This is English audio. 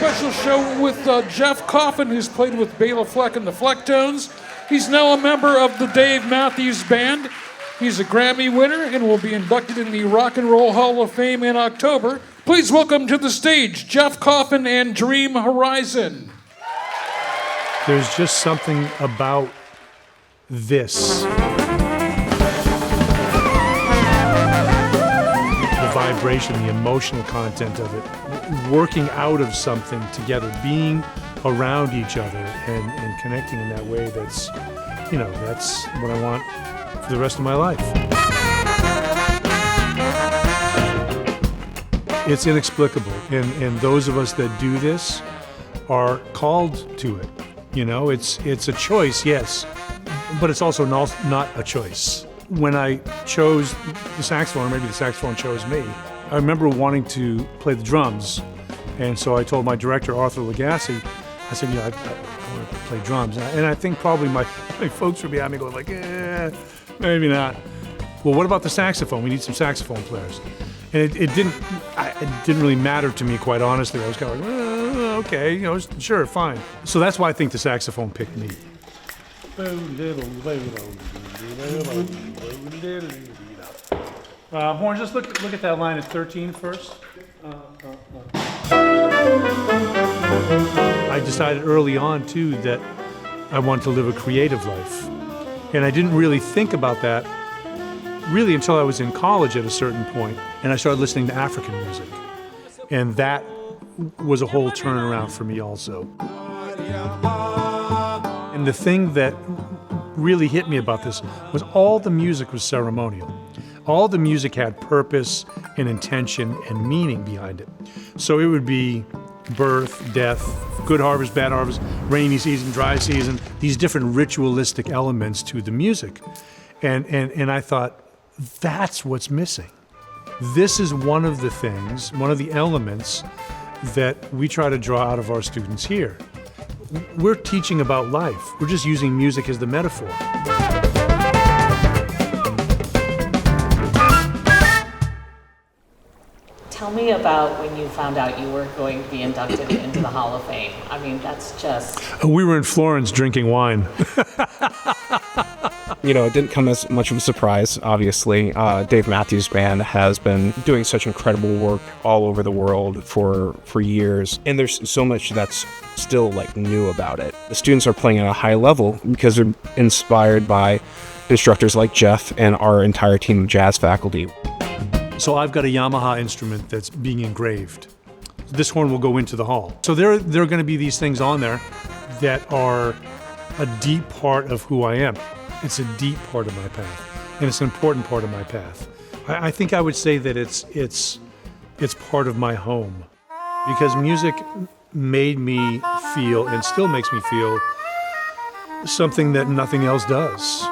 special show with Jeff Coffin, who's played with Bela Fleck and the Flecktones. He's now a member of the Dave Matthews Band. He's a Grammy winner and will be inducted in the Rock and Roll Hall of Fame in October. Please welcome to the stage Jeff Coffin and Dream Horizon. There's just something about this. The vibration, the emotional content of it, working out of something together, being around each other and connecting in that way, that's what I want for the rest of my life. It's inexplicable, and those of us that do this are called to it. It's a choice, yes, but it's also not a choice. When I chose the saxophone, or maybe the saxophone chose me, I remember wanting to play the drums, and so I told my director, Arthur Lagasse, I said, I want to play drums. And I think probably my folks would be at me going like, maybe not. Well, what about the saxophone? We need some saxophone players. And it didn't really matter to me, quite honestly. I was kind of like, okay, sure, fine. So that's why I think the saxophone picked me. Horn, just look at that line at 13 first. I decided early on, too, that I wanted to live a creative life. And I didn't really think about that really until I was in college at a certain point, and I started listening to African music. And that was a whole turnaround for me also. And the thing that really hit me about this was all the music was ceremonial. All the music had purpose and intention and meaning behind it. So it would be birth, death, good harvest, bad harvest, rainy season, dry season, these different ritualistic elements to the music. And I thought, that's what's missing. This is one of the things, one of the elements that we try to draw out of our students here. We're teaching about life. We're just using music as the metaphor. Tell me about when you found out you were going to be inducted into the Hall of Fame. I mean, that's just... We were in Florence drinking wine. It didn't come as much of a surprise, obviously. Dave Matthews Band has been doing such incredible work all over the world for years, and there's so much that's still new about it. The students are playing at a high level because they're inspired by instructors like Jeff and our entire team of jazz faculty. So I've got a Yamaha instrument that's being engraved. This horn will go into the hall. So there are going to be these things on there that are a deep part of who I am. It's a deep part of my path, and it's an important part of my path. I think I would say that it's part of my home, because music made me feel, and still makes me feel, something that nothing else does.